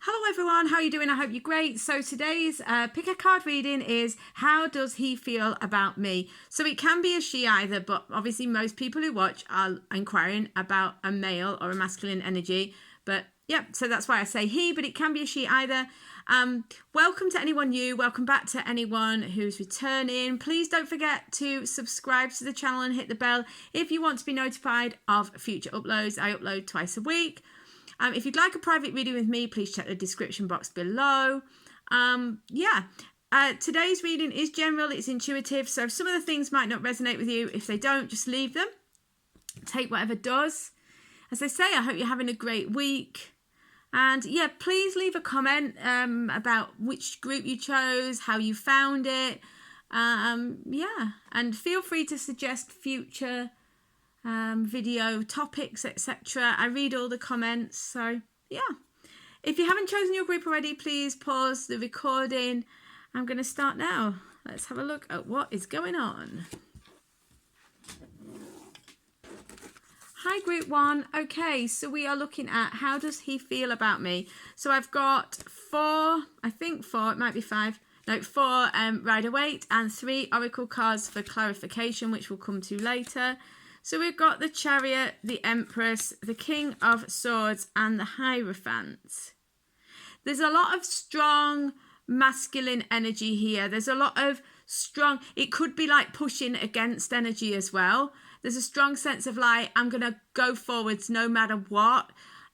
Hello everyone, how are you doing? I hope you're great. So today's pick a card reading is how does he feel about me? So it can be a she either, but obviously most people who watch are inquiring about a male or a masculine energy. But yeah, so that's why I say he, but it can be a she either. Welcome to anyone new, welcome back to anyone who's returning. Please don't forget to subscribe to the channel and hit the bell if you want to be notified of future uploads. I upload twice a week. If you'd like a private reading with me, please check the description box below. Today's reading is general, it's intuitive, so some of the things might not resonate with you. If they don't, just leave them. Take whatever does. As I say, I hope you're having a great week. And yeah, please leave a comment about which group you chose, how you found it. And feel free to suggest future video topics, etc. I read all the comments, so yeah. If you haven't chosen your group already, please pause the recording. I'm going to start now. Let's have a look at what is going on. Hi group one. Okay, so we are looking at how does he feel about me. So I've got four, it might be five. No, four Rider-Waite and 3 Oracle cards for clarification, which we'll come to later. So we've got the Chariot, the Empress, the King of Swords, and the Hierophant. There's a lot of strong masculine energy here. There's a lot of strong, it could be like pushing against energy as well. There's a strong sense of like, I'm going to go forwards no matter what.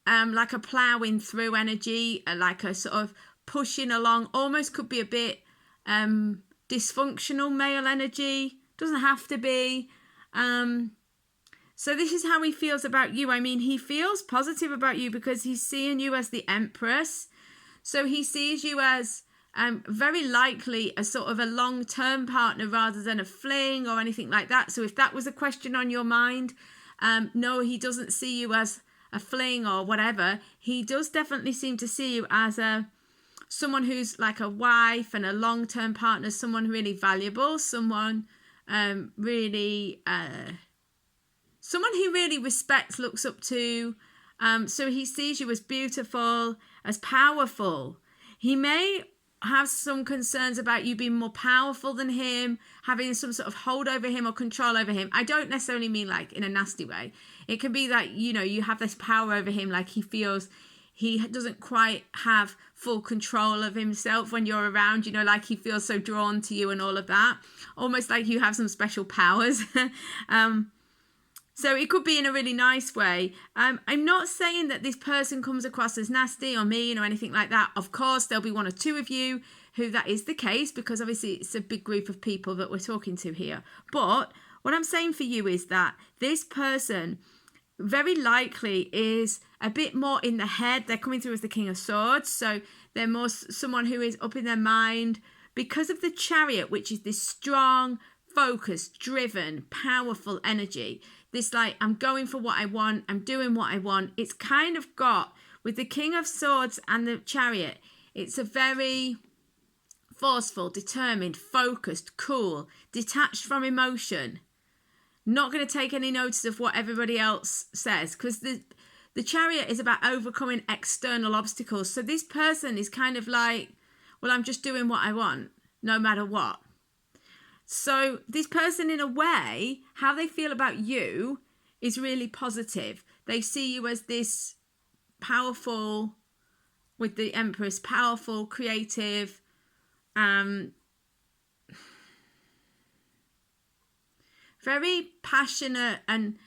Like a ploughing through energy, like a sort of pushing along, almost could be a bit dysfunctional male energy. Doesn't have to be. So this is how he feels about you. I mean, he feels positive about you because he's seeing you as the Empress. So he sees you as very likely a sort of a long-term partner rather than a fling or anything like that. So if that was a question on your mind, no, he doesn't see you as a fling or whatever. He does definitely seem to see you as someone who's like a wife and a long-term partner, someone really valuable, someone someone he really respects, looks up to. So he sees you as beautiful, as powerful. He may have some concerns about you being more powerful than him, having some sort of hold over him or control over him. I don't necessarily mean like in a nasty way. It can be that, you know, you have this power over him, like he feels he doesn't quite have full control of himself when you're around, you know, like he feels so drawn to you and all of that. Almost like you have some special powers. So it could be in a really nice way. I'm not saying that this person comes across as nasty or mean or anything like that. Of course, there'll be 1 or 2 of you who that is the case, because obviously it's a big group of people that we're talking to here. But what I'm saying for you is that this person very likely is a bit more in the head. They're coming through as the King of Swords. So they're more someone who is up in their mind because of the Chariot, which is this strong, focused, driven, powerful energy. This like, I'm going for what I want, I'm doing what I want. It's kind of got, with the King of Swords and the Chariot, it's a very forceful, determined, focused, cool, detached from emotion. Not going to take any notice of what everybody else says, because the Chariot is about overcoming external obstacles. So this person is kind of like, well, I'm just doing what I want, no matter what. So this person, in a way, how they feel about you is really positive. They see you as this powerful, with the Empress, powerful, creative, very passionate and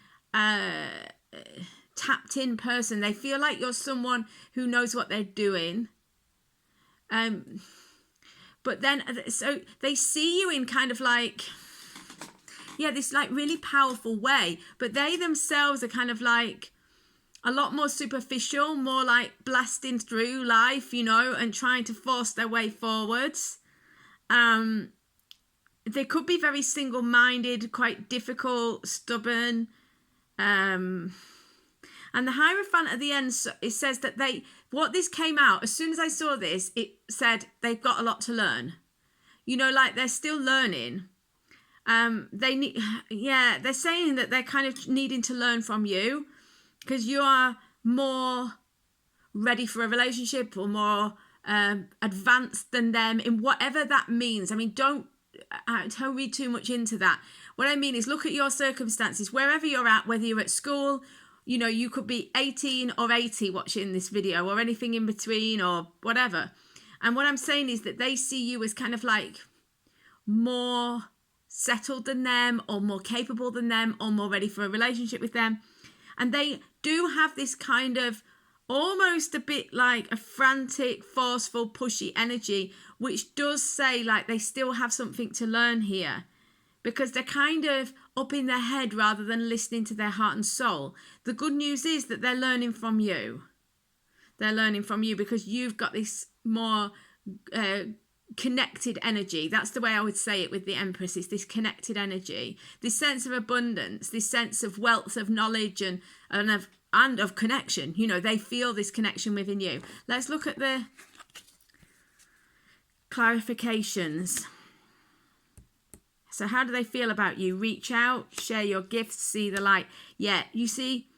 tapped in person. They feel like you're someone who knows what they're doing. But then, so they see you in kind of like, yeah, this like really powerful way. But they themselves are kind of like a lot more superficial, more like blasting through life, you know, and trying to force their way forwards. They could be very single-minded, quite difficult, stubborn. And the Hierophant at the end, it says that what this came out, as soon as I saw this, it said they've got a lot to learn. You know, like they're still learning. They're saying that they're kind of needing to learn from you because you are more ready for a relationship or more advanced than them in whatever that means. I mean, don't read too much into that. What I mean is look at your circumstances, wherever you're at, whether you're at school, you know, you could be 18 or 80 watching this video or anything in between or whatever. And what I'm saying is that they see you as kind of like more settled than them or more capable than them or more ready for a relationship with them. And they do have this kind of almost a bit like a frantic, forceful, pushy energy, which does say like they still have something to learn here, because they're kind of up in their head rather than listening to their heart and soul. The good news is that they're learning from you. They're learning from you because you've got this more connected energy. That's the way I would say it with the Empress, is this connected energy, this sense of abundance, this sense of wealth of knowledge and of connection. You know, they feel this connection within you. Let's look at the clarifications. So how do they feel about you? Reach out, share your gifts, see the light. Yeah, you see,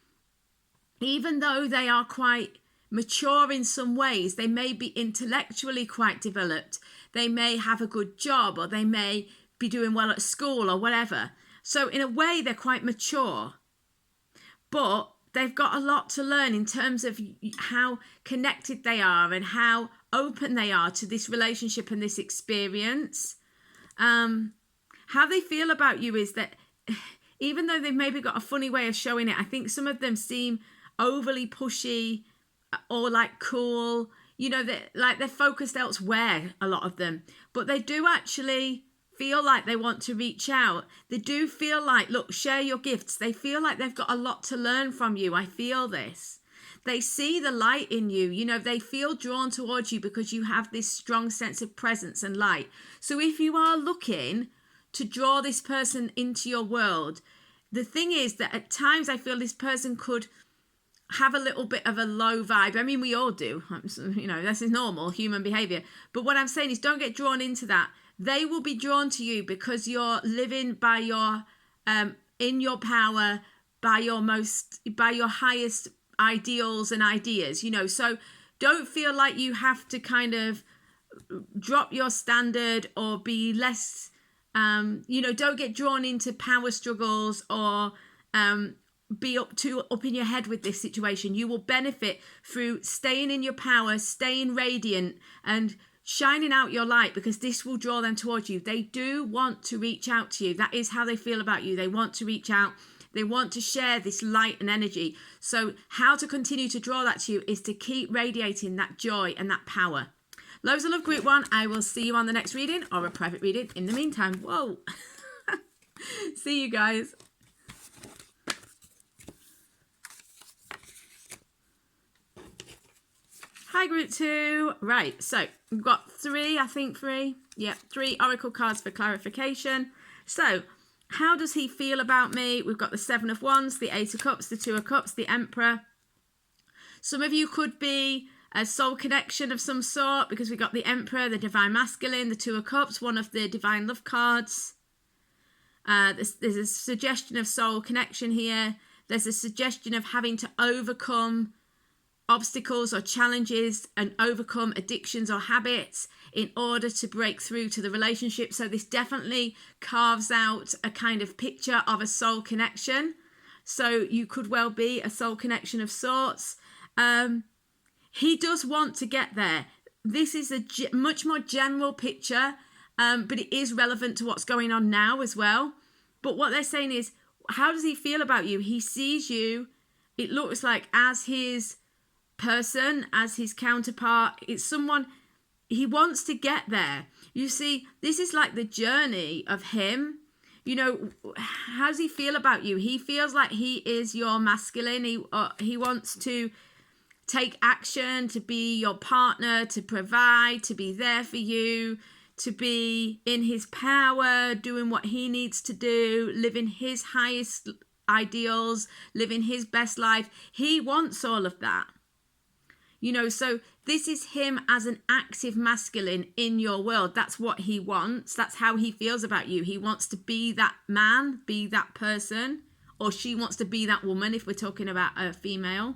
even though they are quite mature in some ways, they may be intellectually quite developed. They may have a good job, or they may be doing well at school or whatever. So in a way, they're quite mature. But they've got a lot to learn in terms of how connected they are and how open they are to this relationship and this experience. How they feel about you is that even though they've maybe got a funny way of showing it, I think some of them seem overly pushy or like cool, you know, they're focused elsewhere, a lot of them, but they do actually feel like they want to reach out. They do feel like, look, share your gifts. They feel like they've got a lot to learn from you. I feel this. They see the light in you. You know, they feel drawn towards you because you have this strong sense of presence and light. So if you are looking to draw this person into your world, the thing is that at times I feel this person could have a little bit of a low vibe. I mean, we all do, you know, this is normal human behavior. But what I'm saying is don't get drawn into that. They will be drawn to you because you're living by your, in your power, by your highest ideals and ideas, you know. So don't feel like you have to kind of drop your standard or be less, you know, don't get drawn into power struggles or, be up in your head with this situation. You will benefit through staying in your power, staying radiant and shining out your light, because this will draw them towards you. They do want to reach out to you. That is how they feel about you. They want to reach out. They want to share this light and energy. So how to continue to draw that to you is to keep radiating that joy and that power. Loads of love, Group 1. I will see you on the next reading or a private reading in the meantime. Whoa. See you guys. Hi, Group 2. Right, so we've got three Oracle cards for clarification. So, how does he feel about me? We've got the Seven of Wands, the Eight of Cups, the Two of Cups, the Emperor. Some of you could be a soul connection of some sort, because we've got the Emperor, the Divine Masculine, the Two of Cups, one of the Divine Love cards. There's a suggestion of soul connection here. There's a suggestion of having to overcome obstacles or challenges and overcome addictions or habits in order to break through to the relationship. So this definitely carves out a kind of picture of a soul connection. So you could well be a soul connection of sorts. He does want to get there. This is a much more general picture, but it is relevant to what's going on now as well. But what they're saying is, how does he feel about you? He sees you, it looks like, as his person, as his counterpart. It's someone, he wants to get there. You see, this is like the journey of him. You know, how does he feel about you? He feels like he is your masculine. He wants to take action, to be your partner, to provide, to be there for you, to be in his power, doing what he needs to do, living his highest ideals, living his best life. He wants all of that. You know, so this is him as an active masculine in your world. That's what he wants. That's how he feels about you. He wants to be that man, be that person, or she wants to be that woman if we're talking about a female.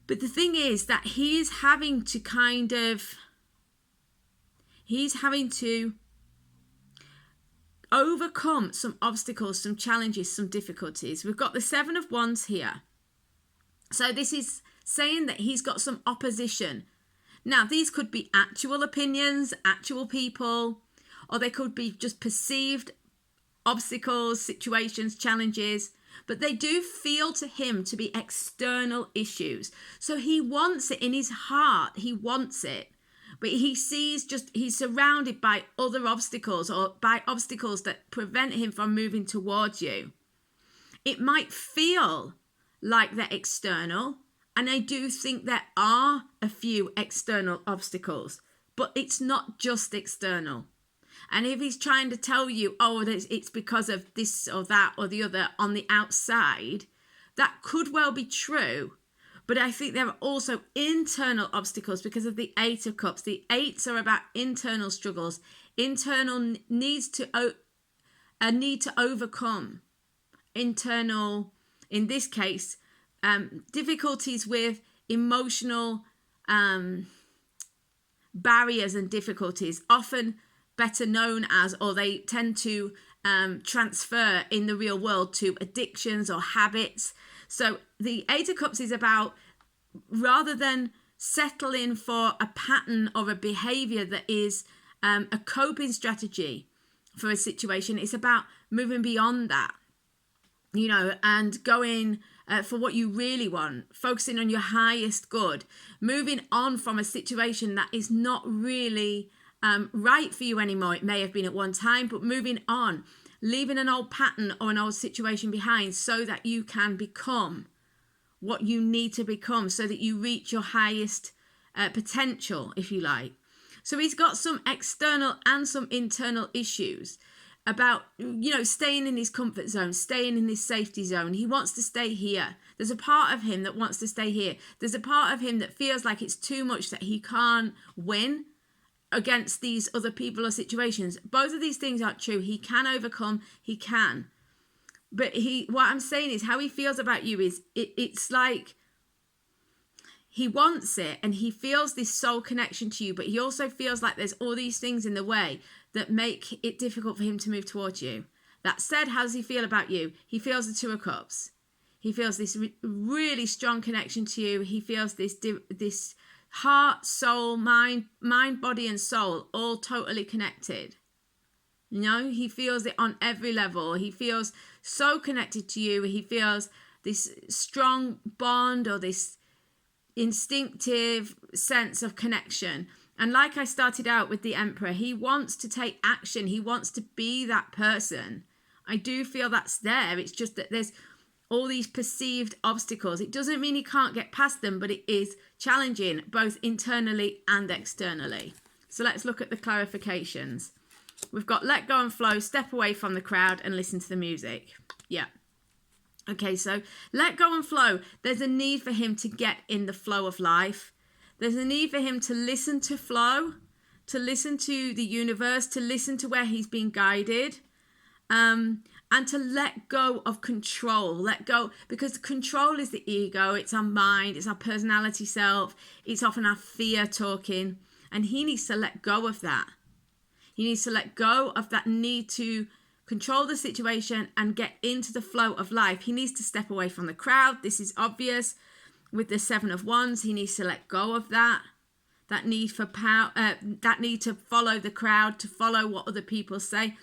But the thing is that he's having to overcome some obstacles, some challenges, some difficulties. We've got the Seven of Wands here. So this is saying that he's got some opposition. Now, these could be actual opinions, actual people, or they could be just perceived obstacles, situations, challenges, but they do feel to him to be external issues. So he wants it in his heart. He wants it. But he sees he's surrounded by other obstacles, or by obstacles that prevent him from moving towards you. It might feel like they're external, and I do think there are a few external obstacles, but it's not just external. And if he's trying to tell you, oh, it's because of this or that or the other on the outside, that could well be true. But I think there are also internal obstacles because of the Eight of Cups. The Eights are about internal struggles, internal needs a need to overcome, internal, in this case, difficulties with emotional barriers and difficulties, often better known as, or they tend to transfer in the real world to addictions or habits. So the Eight of Cups is about, rather than settling for a pattern or a behavior that is a coping strategy for a situation, it's about moving beyond that, and going for what you really want, focusing on your highest good, moving on from a situation that is not really right for you anymore. It may have been at one time, but moving on, leaving an old pattern or an old situation behind so that you can become what you need to become, so that you reach your highest potential, if you like. So he's got some external and some internal issues about, staying in his comfort zone, staying in his safety zone. He wants to stay here. There's a part of him that wants to stay here. There's a part of him that feels like it's too much, that he can't win against these other people or situations. Both of these things aren't true. He can overcome, he can. But what I'm saying is, how he feels about you is, it's like he wants it and he feels this soul connection to you, but he also feels like there's all these things in the way that make it difficult for him to move towards you. That said, how does he feel about you? He feels the Two of Cups. He feels this really strong connection to you. He feels this heart, soul, mind, body and soul all totally connected. He feels it on every level. He feels so connected to you. He feels this strong bond or this instinctive sense of connection. And like I started out with the Emperor, he wants to take action. He wants to be that person. I do feel that's there. It's just that there's all these perceived obstacles. It doesn't mean he can't get past them, but it is challenging both internally and externally. So let's look at the clarifications. We've got let go and flow, step away from the crowd and listen to the music. Yeah. Okay, so let go and flow. There's a need for him to get in the flow of life. There's a need for him to listen to flow, to listen to the universe, to listen to where he's being guided, and to let go of control. Let go, because control is the ego. It's our mind. It's our personality self. It's often our fear talking. And he needs to let go of that. He needs to let go of that need to control the situation and get into the flow of life. He needs to step away from the crowd. This is obvious. With the Seven of Wands, he needs to let go of that need for power, that need to follow the crowd, to follow what other people say.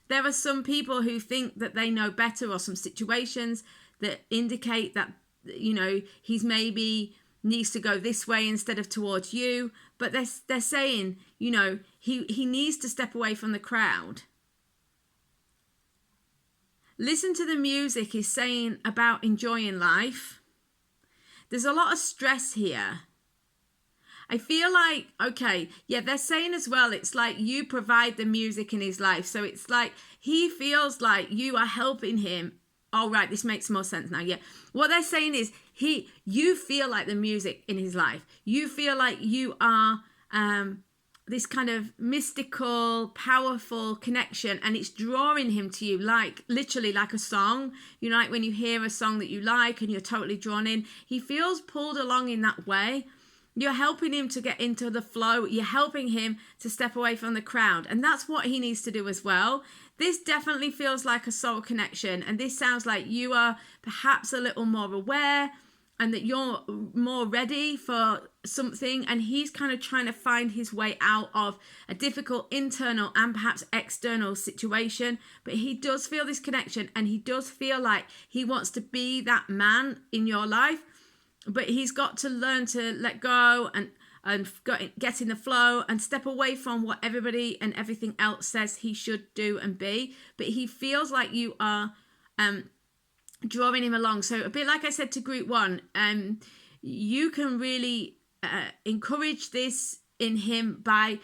There are some people who think that they know better, or some situations that indicate that, he's maybe needs to go this way instead of towards you. But they're saying, he needs to step away from the crowd. Listen to the music is saying about enjoying life. There's a lot of stress here. I feel like, they're saying as well, it's like you provide the music in his life. So it's like he feels like you are helping him. Oh, right, this makes more sense now. Yeah. What they're saying is you feel like the music in his life. You feel like you are this kind of mystical, powerful connection, and it's drawing him to you, like literally like a song. You know, like when you hear a song that you like and you're totally drawn in. He feels pulled along in that way. You're helping him to get into the flow. You're helping him to step away from the crowd. And that's what he needs to do as well. This definitely feels like a soul connection. And this sounds like you are perhaps a little more aware and that you're more ready for something. And he's kind of trying to find his way out of a difficult internal and perhaps external situation. But he does feel this connection, and he does feel like he wants to be that man in your life. But he's got to learn to let go and get in the flow and step away from what everybody and everything else says he should do and be. But he feels like you are drawing him along. So a bit like I said to group one, you can really encourage this in him by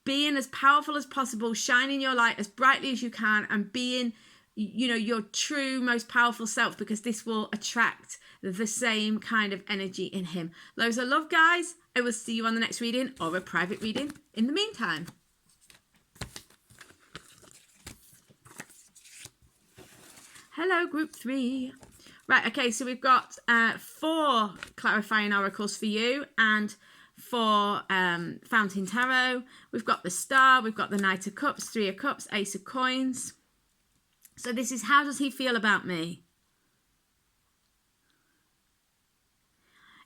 being as powerful as possible, shining your light as brightly as you can, and being, you know, your true, most powerful self, because this will attract the same kind of energy in him. Loads of love, guys. I will see you on the next reading or a private reading in the meantime. Hello, group 3. Right, okay, so we've got 4 clarifying oracles for you and 4 Fountain Tarot. We've got the Star, we've got the Knight of Cups, 3 of Cups, Ace of Coins. So this is, how does he feel about me?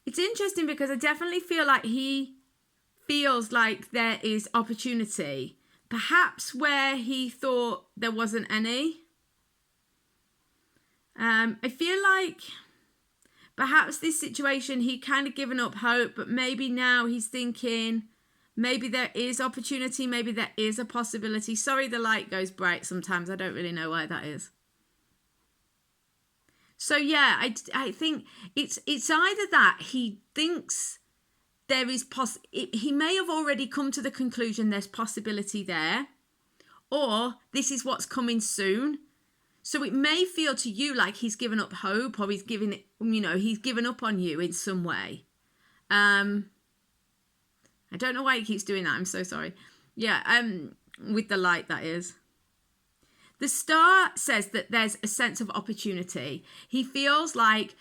It's interesting because I definitely feel like he feels like there is opportunity, perhaps where he thought there wasn't any. I feel like perhaps this situation, he kind of given up hope, but maybe now he's thinking maybe there is opportunity, maybe there is a possibility. Sorry, the light goes bright sometimes. I don't really know why that is. So yeah, I think it's either that he thinks there is he may have already come to the conclusion there's possibility there, or this is what's coming soon. So it may feel to you like he's given up hope, or he's given up on you in some way. I don't know why he keeps doing that. I'm so sorry. Yeah, with the light, that is. The Star says that there's a sense of opportunity. He feels like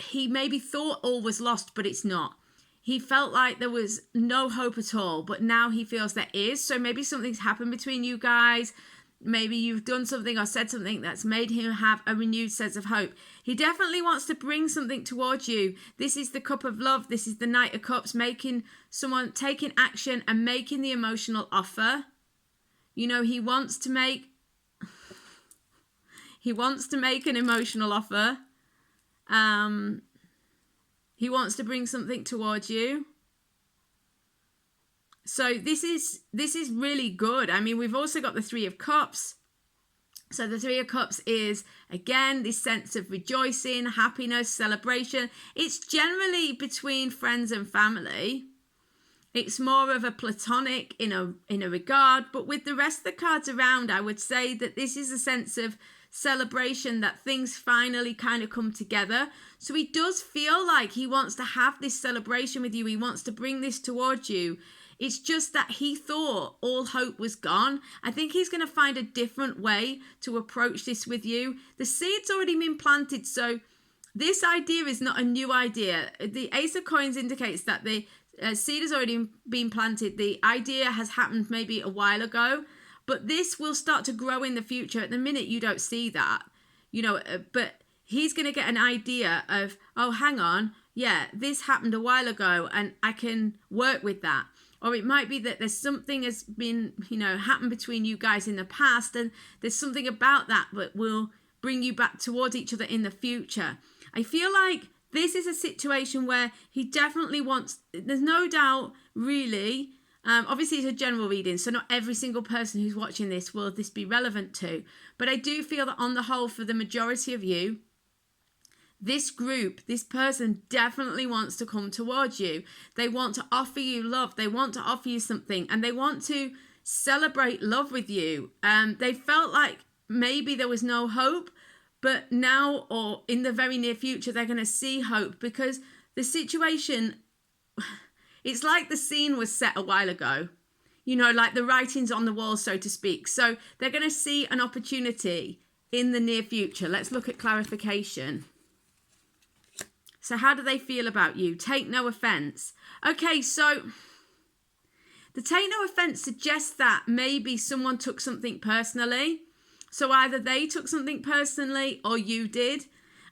he maybe thought all was lost, but it's not. He felt like there was no hope at all, but now he feels there is. So maybe something's happened between you guys. Maybe you've done something or said something that's made him have a renewed sense of hope. He definitely wants to bring something towards you. This is the Cup of Love. This is the Knight of Cups, taking action and making the emotional offer. You know, he wants to make an emotional offer. He wants to bring something towards you. So this is really good. I mean, we've also got the 3 of Cups. So the 3 of Cups is, again, this sense of rejoicing, happiness, celebration. It's generally between friends and family. It's more of a platonic in a regard. But with the rest of the cards around, I would say that this is a sense of celebration, that things finally kind of come together. So he does feel like he wants to have this celebration with you. He wants to bring this towards you. It's just that he thought all hope was gone. I think he's going to find a different way to approach this with you. The seed's already been planted, so this idea is not a new idea. The Ace of Coins indicates that the seed has already been planted. The idea has happened maybe a while ago, but this will start to grow in the future. At the minute, you don't see that, but he's going to get an idea of, oh, hang on, yeah, this happened a while ago and I can work with that. Or it might be that there's something has been, happened between you guys in the past, and there's something about that will bring you back towards each other in the future. I feel like this is a situation where he definitely wants, there's no doubt, really, obviously it's a general reading, so not every single person who's watching this will this be relevant to. But I do feel that on the whole, for the majority of you, this group, this person definitely wants to come towards you. They want to offer you love. They want to offer you something, and they want to celebrate love with you. They felt like maybe there was no hope, but now or in the very near future, they're going to see hope, because the situation, it's like the scene was set a while ago. like the writing's on the wall, so to speak. So they're going to see an opportunity in the near future. Let's look at clarification. So how do they feel about you? Take no offense. Okay, so the take no offense suggests that maybe someone took something personally. So either they took something personally or you did.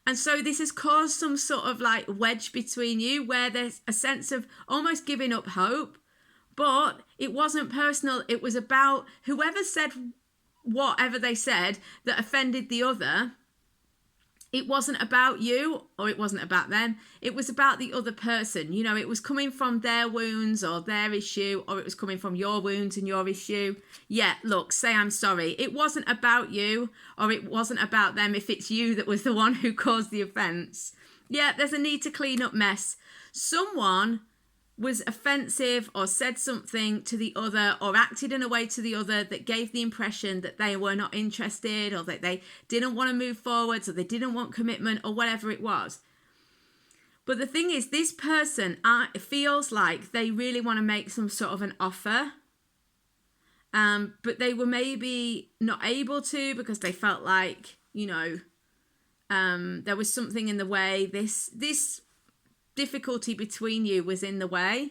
And so this has caused some sort of like wedge between you where there's a sense of almost giving up hope. But it wasn't personal. It was about whoever said whatever they said that offended the other. It wasn't about you or it wasn't about them. It was about the other person. It was coming from their wounds or their issue, or it was coming from your wounds and your issue. Yeah, look, say I'm sorry. It wasn't about you or it wasn't about them if it's you that was the one who caused the offense. Yeah, there's a need to clean up mess. Someone was offensive or said something to the other or acted in a way to the other that gave the impression that they were not interested or that they didn't want to move forwards or they didn't want commitment or whatever it was. But the thing is, this person feels like they really want to make some sort of an offer, but they were maybe not able to because they felt like, there was something in the way. This difficulty between you was in the way.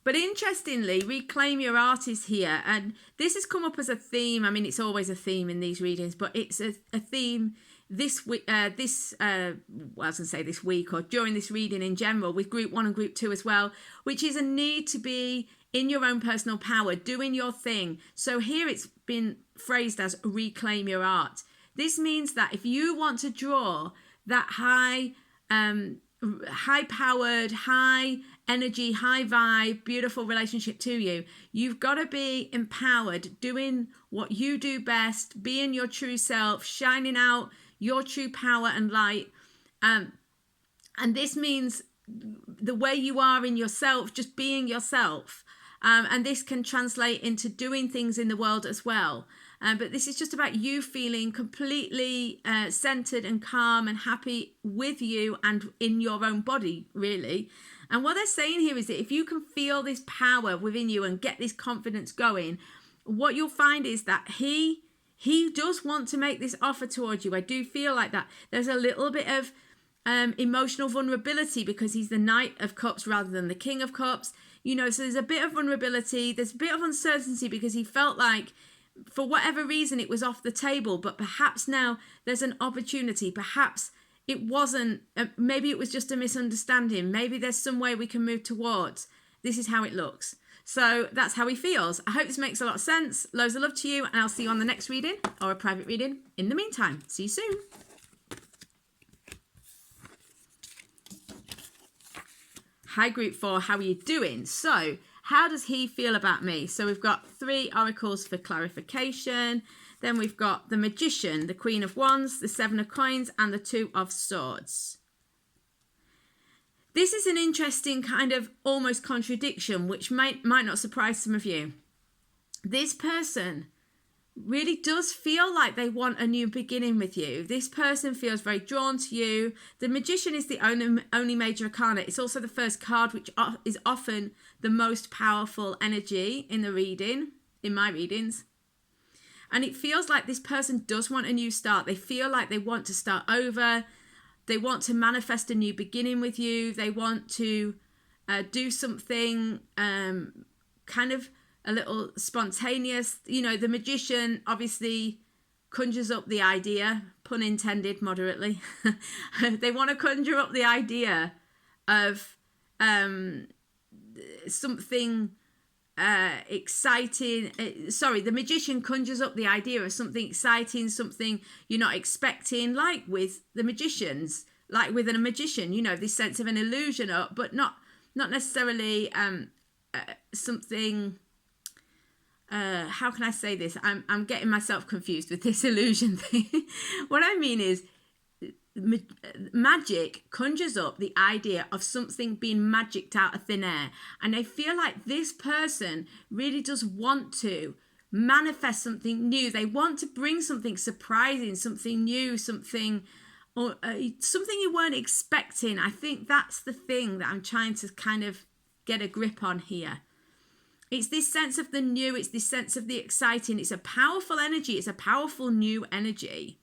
But interestingly, reclaim your art is here, and this has come up as a theme. I mean, it's always a theme in these readings, but it's a theme this week, this week or during this reading in general with group 1 and group 2 as well, which is a need to be in your own personal power, doing your thing. So here it's been phrased as reclaim your art. This means that if you want to draw that high-powered, high energy, high vibe, beautiful relationship to you, you've got to be empowered, doing what you do best, being your true self, shining out your true power and light. And this means the way you are in yourself, just being yourself. And this can translate into doing things in the world as well. But this is just about you feeling completely centered and calm and happy with you and in your own body, really. And what they're saying here is that if you can feel this power within you and get this confidence going, what you'll find is that he does want to make this offer towards you. I do feel like that. There's a little bit of emotional vulnerability because he's the Knight of Cups rather than the King of Cups. So there's a bit of vulnerability. There's a bit of uncertainty because he felt like, for whatever reason, it was off the table, but perhaps now there's an opportunity. Perhaps it wasn't, maybe it was just a misunderstanding. Maybe there's some way we can move towards. This is how it looks. So that's how he feels. I hope this makes a lot of sense. Loads of love to you, and I'll see you on the next reading or a private reading. In the meantime, see you soon. Hi, group 4, how are you doing? So, how does he feel about me? So we've got 3 oracles for clarification. Then we've got the Magician, the Queen of Wands, the 7 of Coins, and the 2 of Swords. This is an interesting kind of almost contradiction, which might not surprise some of you. This person really does feel like they want a new beginning with you. This person feels very drawn to you. The Magician is the only major arcana. It's also the first card, which is often the most powerful energy in the reading, in my readings. And it feels like this person does want a new start. They feel like they want to start over. They want to manifest a new beginning with you. They want to do something kind of a little spontaneous. The Magician obviously conjures up the idea, pun intended, moderately. They want to conjure up the idea of something exciting. The Magician conjures up the idea of something exciting, something you're not expecting, like with the magicians, like with a magician, this sense of an illusion, but not necessarily something. How can I say this? I'm getting myself confused with this illusion thing. What I mean is, magic conjures up the idea of something being magicked out of thin air, and I feel like this person really does want to manifest something new. They want to bring something surprising, something new, something you weren't expecting. I think that's the thing that I'm trying to kind of get a grip on here. It's this sense of the new. It's this sense of the exciting. It's a powerful energy. It's a powerful new energy.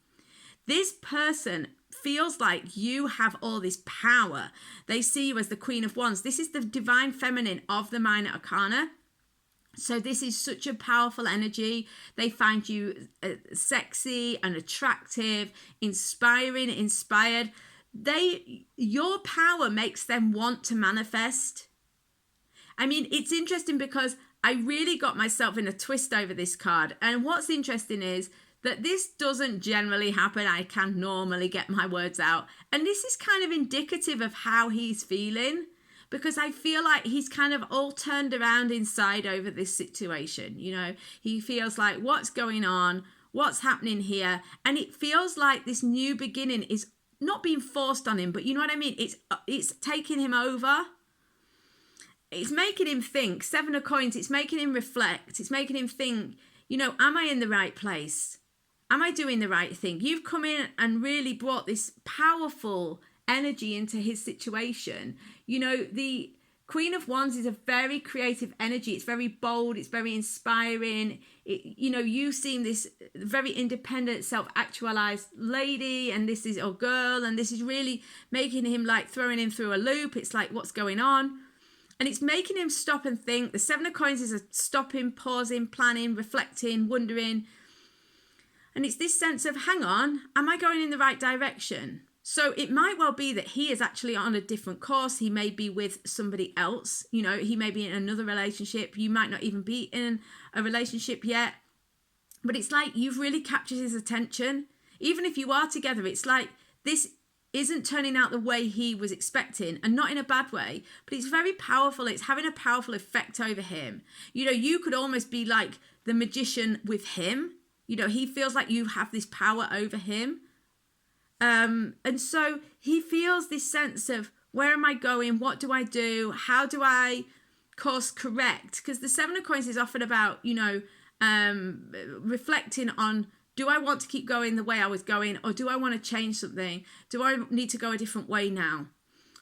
This person feels like you have all this power. They see you as the Queen of Wands. This is the divine feminine of the Minor Arcana. So this is such a powerful energy. They find you sexy and attractive, inspiring, inspired. Your power makes them want to manifest. I mean, it's interesting because I really got myself in a twist over this card. And what's interesting is that this doesn't generally happen. I can normally get my words out. And this is kind of indicative of how he's feeling, because I feel like he's kind of all turned around inside over this situation. You know, he feels like, what's going on? What's happening here? And it feels like this new beginning is not being forced on him, but you know what I mean? It's taking him over. It's making him think. 7 of Coins, it's making him reflect. It's making him think, you know, am I in the right place? Am I doing the right thing? You've come in and really brought this powerful energy into his situation. You know, the Queen of Wands is a very creative energy. It's very bold. It's very inspiring. You know, you seem this very independent, self-actualized lady, and this is a girl, and this is really making him like throwing him through a loop. It's like, what's going on? And it's making him stop and think. The 7 of Coins is a stopping, pausing, planning, reflecting, wondering. And it's this sense of, hang on, am I going in the right direction? So it might well be that he is actually on a different course. He may be with somebody else. You know, he may be in another relationship. You might not even be in a relationship yet. But it's like you've really captured his attention. Even if you are together, it's like this isn't turning out the way he was expecting, and not in a bad way, but it's very powerful. It's having a powerful effect over him. You know, you could almost be like the magician with him. You know, he feels like you have this power over him. And so he feels this sense of, where am I going? What do I do? How do I course correct? Because the 7 of Coins is often about, you know, reflecting on, do I want to keep going the way I was going, or do I want to change something? Do I need to go a different way now?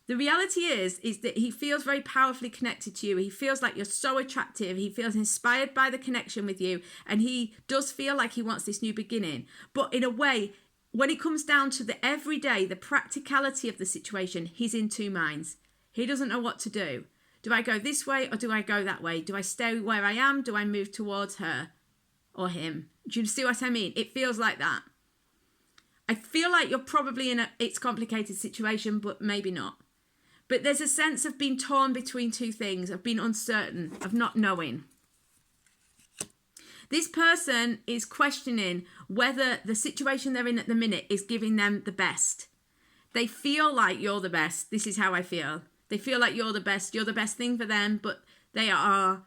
The reality is that he feels very powerfully connected to you. He feels like you're so attractive. He feels inspired by the connection with you. And he does feel like he wants this new beginning. But in a way, when it comes down to the everyday, the practicality of the situation, he's in two minds. He doesn't know what to do. Do I go this way or do I go that way? Do I stay where I am? Do I move towards her or him? Do you see what I mean? It feels like that. I feel like you're probably in it's complicated situation, but maybe not. But there's a sense of being torn between two things, of being uncertain, of not knowing. This person is questioning whether the situation they're in at the minute is giving them the best. They feel like you're the best. This is how I feel. They feel like you're the best. You're the best thing for them, but they are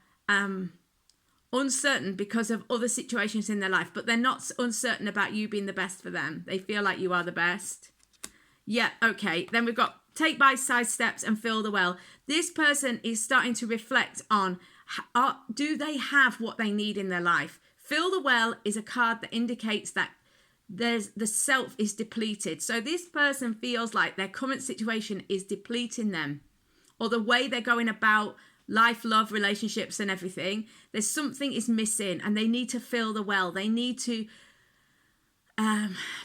uncertain because of other situations in their life. But they're not uncertain about you being the best for them. They feel like you are the best. Yeah, okay. Then we've got take bite-sized steps and fill the well. This person is starting to reflect on, do they have what they need in their life? Fill the well is a card that indicates that the self is depleted. So this person feels like their current situation is depleting them, or the way they're going about life, love, relationships and everything. There's something is missing and they need to fill the well. They need to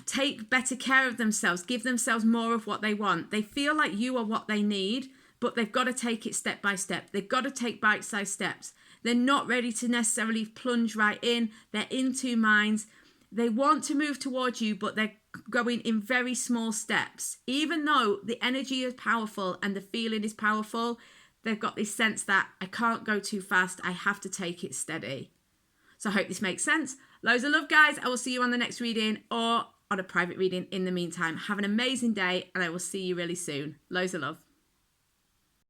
take better care of themselves, give themselves more of what they want. They feel like you are what they need, but they've got to take it step by step. They've got to take bite-sized steps. They're not ready to necessarily plunge right in. They're in two minds. They want to move towards you, but they're going in very small steps. Even though the energy is powerful and the feeling is powerful, they've got this sense that I can't go too fast. I have to take it steady. So I hope this makes sense. Loads of love, guys. I will see you on the next reading or on a private reading in the meantime. Have an amazing day and I will see you really soon. Loads of love.